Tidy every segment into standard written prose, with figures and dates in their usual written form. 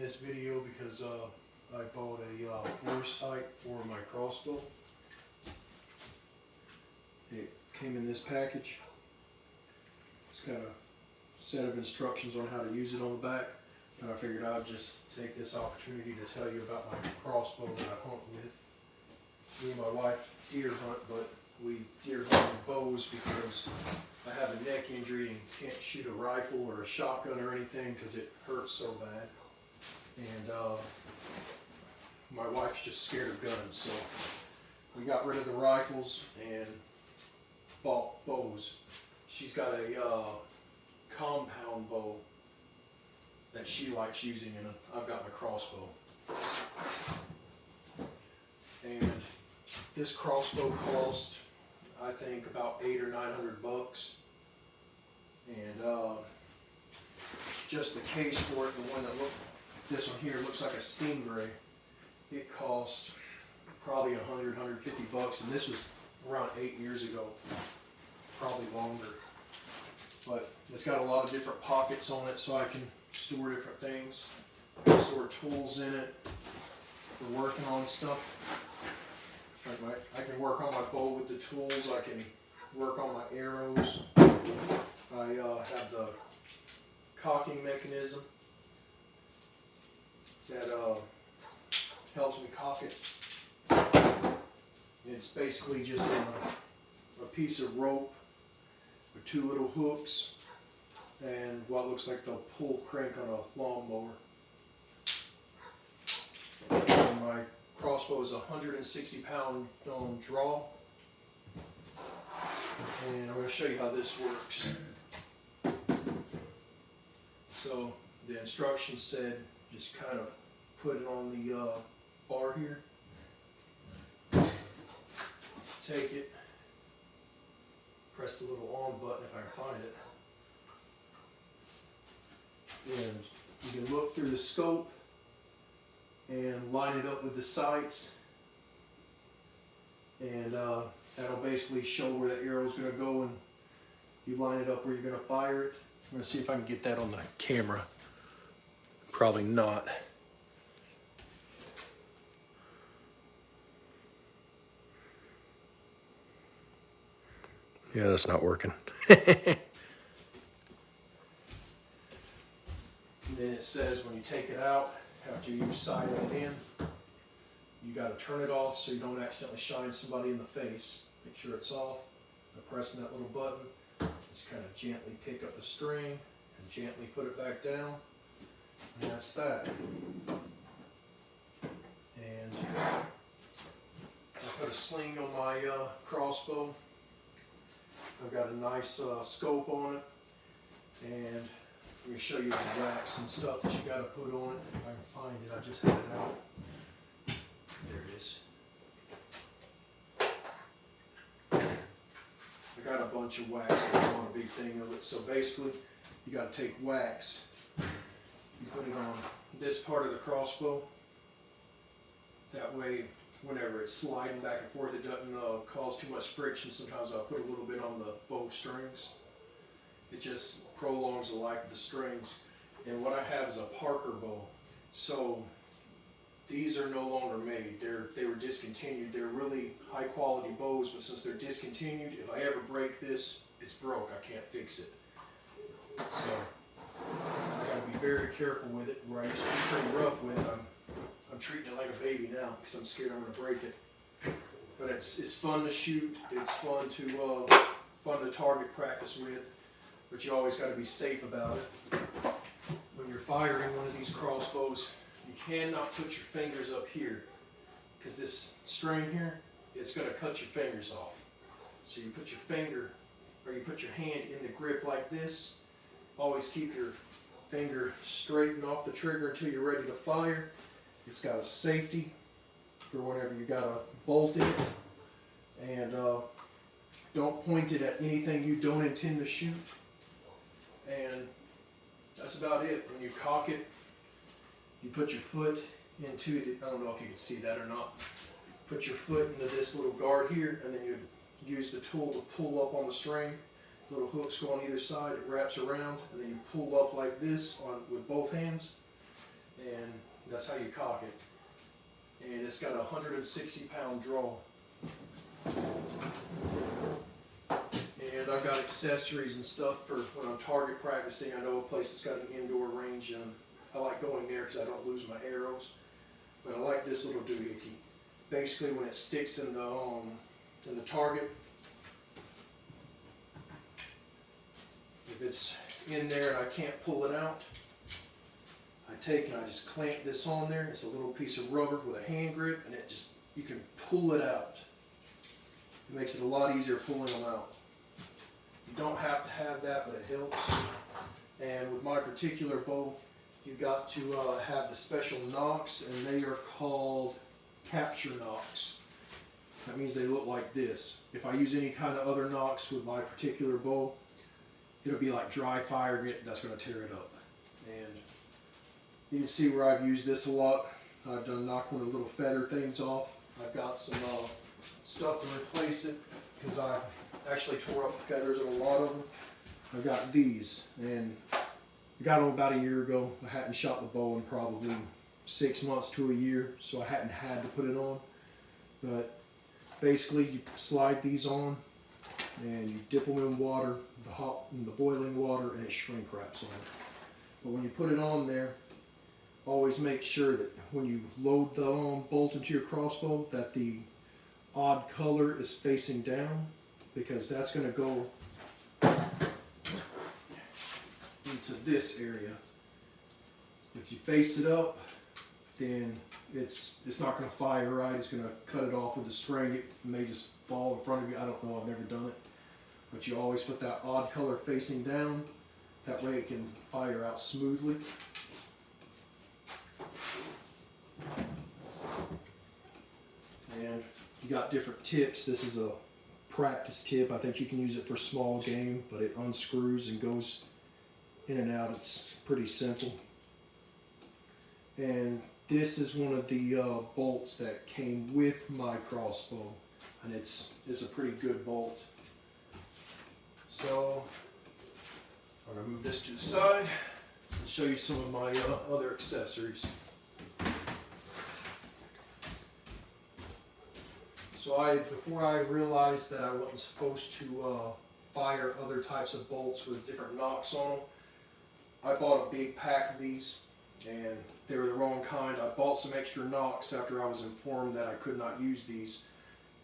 this video because I bought a bore sight for my crossbow. It came in this package. It's got a set of instructions on how to use it on the back, and I figured I'd just take this opportunity to tell you about my crossbow that I hunt with. Me and my wife deer hunt, but we deer hunt with bows because I have a neck injury and can't shoot a rifle or a shotgun or anything because it hurts so bad. And my wife's just scared of guns, so we got rid of the rifles and bought bows. She's got a compound bow that she likes using, and I've got my crossbow. And this crossbow cost, I think, about $800 or $900. And just the case for it, the one that this one here looks like a Stingray. It cost probably $100, $150, and this was around 8 years ago, probably longer. But it's got a lot of different pockets on it, so I can store different things. I can store tools in it for working on stuff. I can work on my bow with the tools. I can work on my arrows. I have the cocking mechanism that helps me cock it. It's basically just a piece of rope with two little hooks and what looks like the pull crank on a lawnmower. And my crossbow is 160 pound on draw. And I'm going to show you how this works. So the instructions said just kind of put it on the bar here. Take it. Press the little on button if I can find it. And you can look through the scope and line it up with the sights. And that'll basically show where the arrow is going to go, and you line it up where you're going to fire it. I'm going to see if I can get that on the camera. Probably not. Yeah, that's not working. And then it says when you take it out, after you sight it in, you got to turn it off so you don't accidentally shine somebody in the face. Make sure it's off. By pressing that little button, just kind of gently pick up the string and gently put it back down. And that's that. And I put a sling on my crossbow. I've got a nice scope on it, and let me show you the wax and stuff that you got to put on it. If I can find it, I just had it out. There it is. I got a bunch of wax. I don't want a big thing of it. So basically, you got to take wax. You put it on this part of the crossbow. That way, whenever it's sliding back and forth, it doesn't cause too much friction. Sometimes I'll put a little bit on the bow strings. It just prolongs the life of the strings. And what I have is a Parker bow. So these are no longer made. They were discontinued. They're really high quality bows, but since they're discontinued, if I ever break this, it's broke. I can't fix it. So I gotta be very careful with it. Where I used to be pretty rough with it, I'm treating it like a baby now because I'm scared I'm gonna break it. But it's fun to shoot. It's fun to target practice with. But you always got to be safe about it. When you're firing one of these crossbows, you cannot put your fingers up here because this string here, it's going to cut your fingers off. So you put your finger, or you put your hand in the grip like this. Always keep your finger straight and off the trigger until you're ready to fire. It's got a safety for whenever you got to bolt it. And don't point it at anything you don't intend to shoot. And that's about it. When you cock it, you put your foot into the, I don't know if you can see that or not. Put your foot into this little guard here, and then you use the tool to pull up on the string. Little hooks go on either side, it wraps around, and then you pull up like this with both hands. and that's how you cock it. And it's got a 160-pound draw. And I've got accessories and stuff for when I'm target practicing. I know a place that's got an indoor range, and I like going there because I don't lose my arrows. But I like this little doohickey. Basically, when it sticks in the target, if it's in there and I can't pull it out, I take and I just clamp this on there. It's a little piece of rubber with a hand grip, and you can pull it out. It makes it a lot easier pulling them out. You don't have to have that, but it helps. And with my particular bow, you got to have the special nocks, and they are called capture nocks. That means they look like this. If I use any kind of other nocks with my particular bow, it'll be like dry firing it, that's going to tear it up. And you can see where I've used this a lot. I've done knocked one of the little feather things off. I've got some stuff to replace it because I actually tore up the feathers of a lot of them. I've got these, and I got them about a year ago. I hadn't shot the bow in probably 6 months to a year, so I hadn't had to put it on. But basically, you slide these on, and you dip them in water, the boiling water, and it shrink wraps on it. But when you put it on there, always make sure that when you load the bolt into your crossbow, that the odd color is facing down, because that's going to go into this area. If you face it up, then it's not going to fire right. It's going to cut it off with the string. It may just fall in front of you. I don't know. I've never done it. But you always put that odd color facing down. That way it can fire out smoothly. And you got different tips. This is a practice tip. I think you can use it for small game, but it unscrews and goes in and out. It's pretty simple. And this is one of the bolts that came with my crossbow, and it's a pretty good bolt. So I'm going to move this to the side and show you some of my other accessories. So before I realized that I wasn't supposed to fire other types of bolts with different nocks on them, I bought a big pack of these, and they were the wrong kind. I bought some extra nocks after I was informed that I could not use these,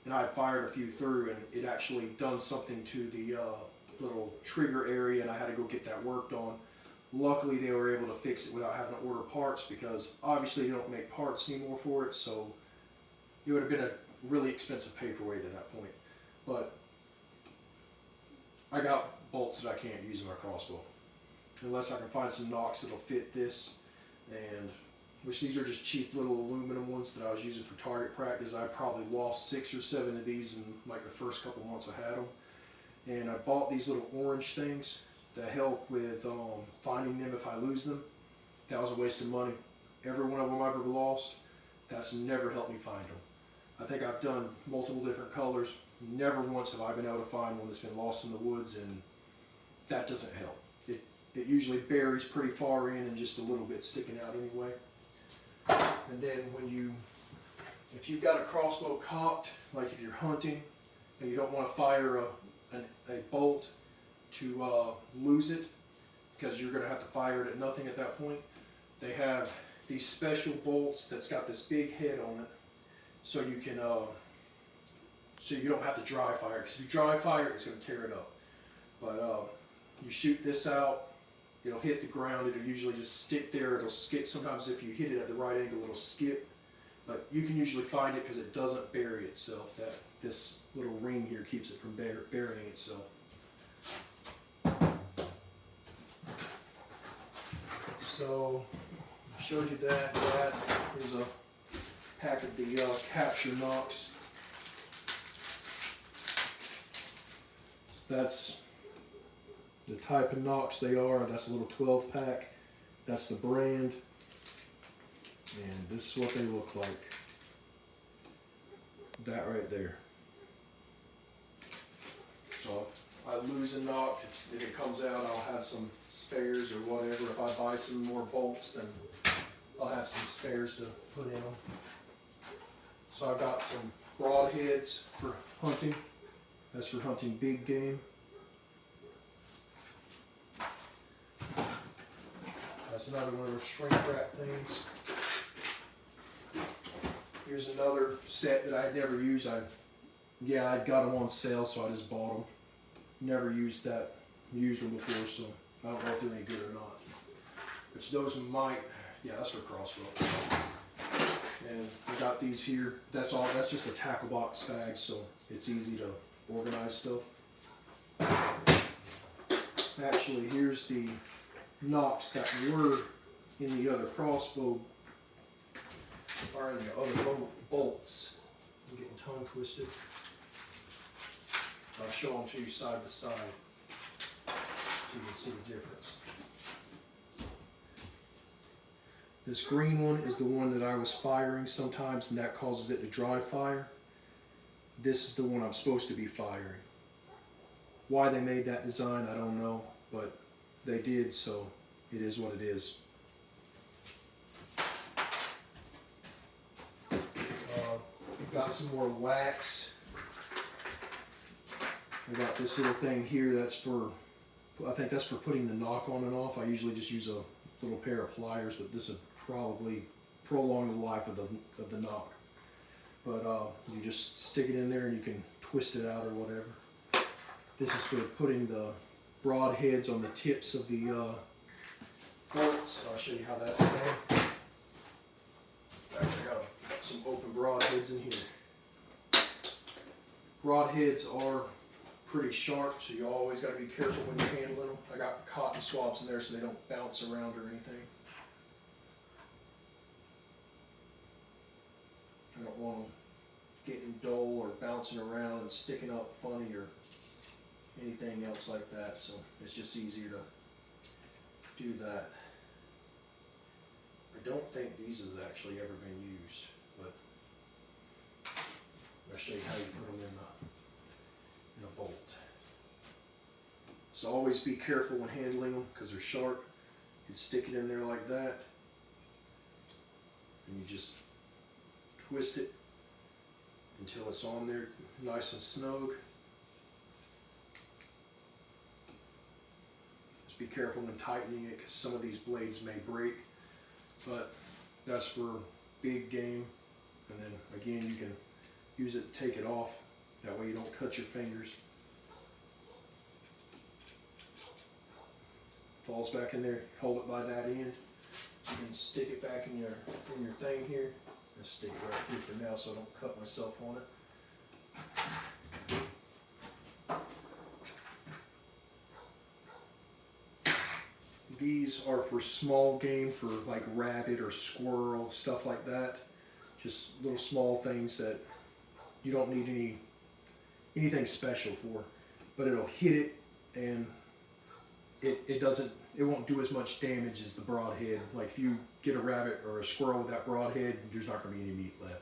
and I fired a few through, and it actually done something to the little trigger area, and I had to go get that worked on. Luckily, they were able to fix it without having to order parts, because obviously they don't make parts anymore for it, so it would have been a really expensive paperweight at that point. But I got bolts that I can't use in my crossbow unless I can find some nocks that'll fit this, and which these are just cheap little aluminum ones that I was using for target practice. I probably lost 6 or 7 of these in like the first couple months I had them. And I bought these little orange things to help with finding them if I lose them. That was a waste of money. Every one of them I've ever lost, that's never helped me find them. I think I've done multiple different colors. Never once have I been able to find one that's been lost in the woods, and that doesn't help. It usually buries pretty far in and just a little bit sticking out anyway. And then if you've got a crossbow cocked, like if you're hunting and you don't want to fire a bolt to lose it, because you're going to have to fire it at nothing at that point, they have these special bolts that's got this big head on it, so you can so you don't have to dry fire. Because if you dry fire, it's going to tear it up. But you shoot this out, it'll hit the ground. It'll usually just stick there. It'll skip. Sometimes if you hit it at the right angle, it'll skip. But you can usually find it because it doesn't bury itself. This little ring here keeps it from burying itself. So I showed you that. Here's a pack of the capture nocks. So that's the type of nocks they are. That's a little 12 pack. That's the brand. And this is what they look like. That right there. So if I lose a nock, if it comes out, I'll have some spares or whatever. If I buy some more bolts, then I'll have some spares to put in them. So I've got some broadheads for hunting. That's for hunting big game. That's another one of those shrink wrap things. Here's another set that I'd never used. I'd got them on sale, so I just bought them. Never used them before, so I don't know if they're any good or not. Which those might, yeah, that's for crossbow. And I got these here. That's just a tackle box bag, so it's easy to organize stuff. Actually, here's the nocks that were in the other crossbow, or in the other bolts. I'm getting tongue twisted. I'll show them to you side by side so you can see the difference. This green one is the one that I was firing sometimes, and that causes it to dry fire. This is the one I'm supposed to be firing. Why they made that design, I don't know, but they did, so it is what it is. We've got some more wax. I got this little thing here that's for, I think that's for putting the knock on and off. I usually just use a little pair of pliers, but this would probably prolong the life of the knock. But you just stick it in there and you can twist it out or whatever. This is for putting the broad heads on the tips of the bolts. I'll show you how that's done. I got some open broad heads in here. Broad heads are pretty sharp, so you always got to be careful when you're handling them. I got cotton swabs in there so they don't bounce around or anything. I don't want them getting dull or bouncing around and sticking up funny or anything else like that, so it's just easier to do that. I don't think these has actually ever been used, but I'll show you how you put them in a bolt. So always be careful when handling them because they're sharp. You stick it in there like that, and you just twist it until it's on there nice and snug. Just be careful when tightening it because some of these blades may break, but that's for big game. And then again, you can use it to take it off. That way you don't cut your fingers. Falls back in there, hold it by that end. You can stick it back in your thing here. I'll stick it right here for now so I don't cut myself on it. These are for small game, for like rabbit or squirrel, stuff like that. Just little small things that you don't need anything special for, but it'll hit it and it won't do as much damage as the broadhead. Like if you get a rabbit or a squirrel with that broadhead, there's not going to be any meat left.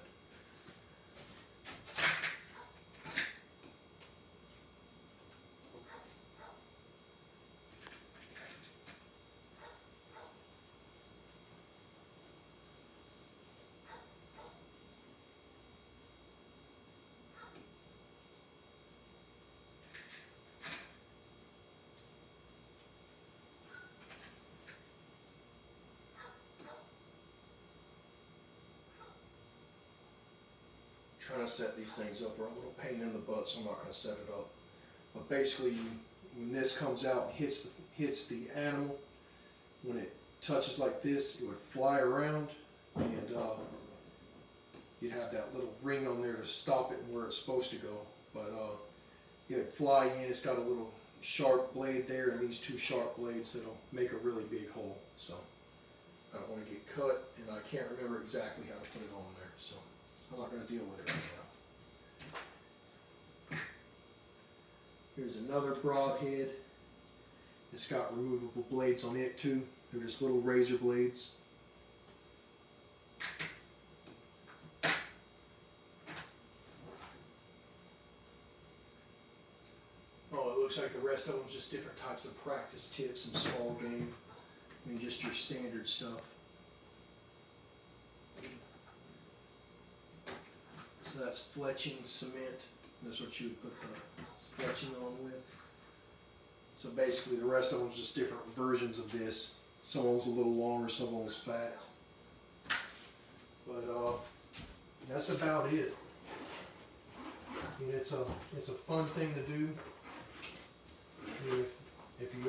Trying to set these things up are a little pain in the butt, so I'm not going to set it up. But basically, when this comes out and hits the animal, when it touches like this, it would fly around, and you'd have that little ring on there to stop it where it's supposed to go. But it would fly in. It's got a little sharp blade there, and these two sharp blades that'll make a really big hole. So I don't want to get cut, and I can't remember exactly how to put it on there. So I'm not going to deal with it right now. Here's another broadhead. It's got removable blades on it too. They're just little razor blades. Oh, it looks like the rest of them is just different types of practice tips and small game. I mean, just your standard stuff. That's fletching cement. That's what you would put the fletching on with. So basically the rest of them is just different versions of this. Some of them's a little longer, some of them's fat. But that's about it. I mean, it's a fun thing to do. I mean, if you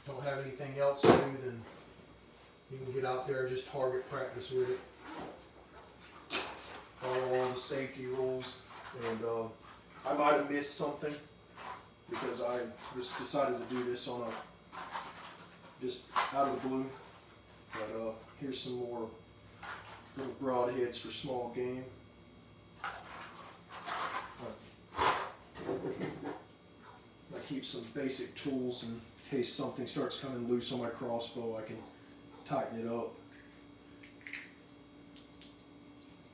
don't have anything else to do, then you can get out there and just target practice with it. Follow all the safety rules, and I might have missed something because I just decided to do this on just out of the blue. But here's some more little broadheads for small game. I keep some basic tools in case something starts coming loose on my crossbow. I can tighten it up.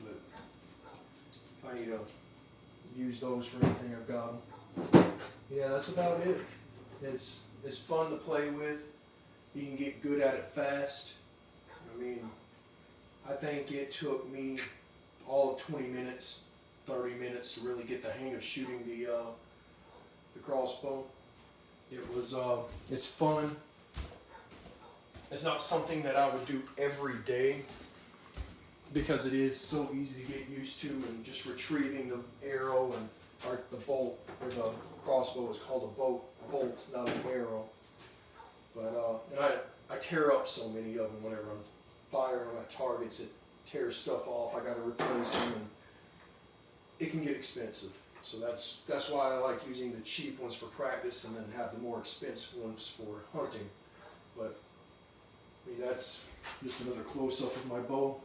But if I need to use those for anything, I've got them. Yeah, that's about it. It's fun to play with. You can get good at it fast. I mean, I think it took me all of 20 minutes, 30 minutes to really get the hang of shooting the crossbow. It's fun. It's not something that I would do every day because it is so easy to get used to, and just retrieving the arrow or the bolt, or the crossbow is called a bolt, not an arrow. But and I tear up so many of them whenever I'm firing on my targets. It tears stuff off. I got to replace them, and it can get expensive. So that's why I like using the cheap ones for practice, and then have the more expensive ones for hunting. But I mean, that's just another close-up of my bow.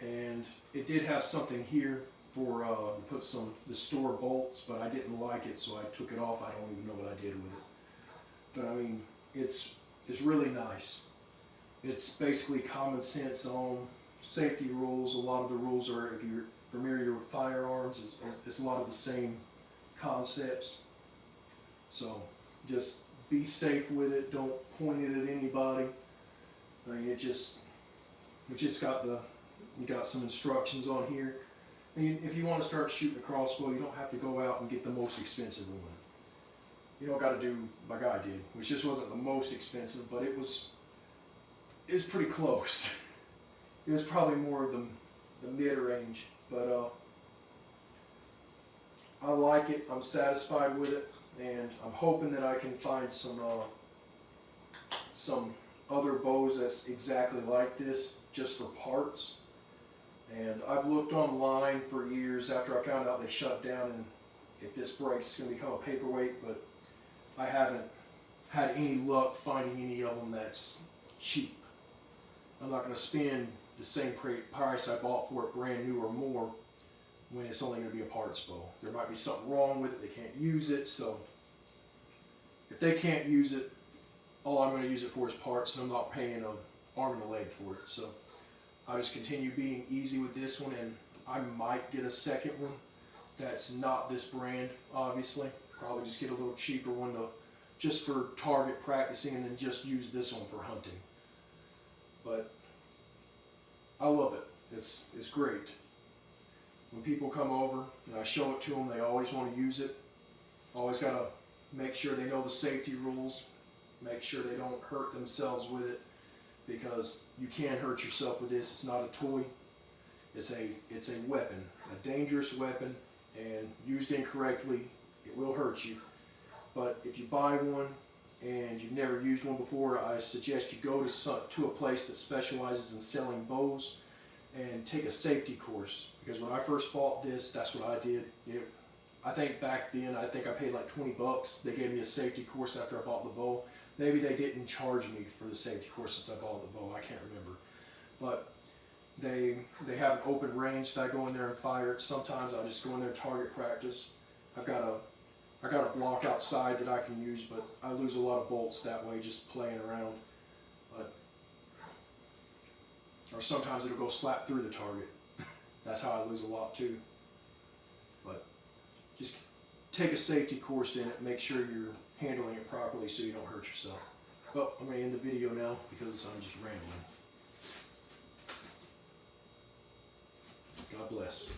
And it did have something here for to put the store bolts, but I didn't like it, so I took it off. I don't even know what I did with it. But I mean, it's really nice. It's basically common sense on safety rules. A lot of the rules are, if you're familiar with firearms, it's a lot of the same concepts. So just be safe with it. Don't point it at anybody. I mean, you got some instructions on here. And if you want to start shooting a crossbow, you don't have to go out and get the most expensive one. You don't got to do like I did, which just wasn't the most expensive, but it was pretty close. It was probably more of the mid-range, but I like it. I'm satisfied with it, and I'm hoping that I can find some other bows that's exactly like this, just for parts. And I've looked online for years after I found out they shut down, and if this breaks, it's going to become a paperweight, but I haven't had any luck finding any of them that's cheap. I'm not going to spend the same price I bought for it brand new or more when it's only going to be a parts bow. There might be something wrong with it, they can't use it, so if they can't use it, all I'm going to use it for is parts, and I'm not paying an arm and a leg for it. So I just continue being easy with this one, and I might get a second one that's not this brand, obviously. Probably just get a little cheaper one just for target practicing, and then just use this one for hunting. But I love it. It's great. When people come over and I show it to them, they always want to use it. Always got to make sure they know the safety rules, make sure they don't hurt themselves with it, because you can hurt yourself with this. It's not a toy. It's a weapon, a dangerous weapon, and used incorrectly, it will hurt you. But if you buy one and you've never used one before, I suggest you go to a place that specializes in selling bows and take a safety course. Because when I first bought this, that's what I did. I think back then, I paid like $20. They gave me a safety course after I bought the bow. Maybe they didn't charge me for the safety course since I bought the bow. I can't remember. But they have an open range that I go in there and fire it. Sometimes I just go in there and target practice. I got a block outside that I can use, but I lose a lot of bolts that way just playing around. Or sometimes it'll go slap through the target. That's how I lose a lot too. But just take a safety course in it, make sure you're handling it properly so you don't hurt yourself. Well, I'm going to end the video now because I'm just rambling. bless.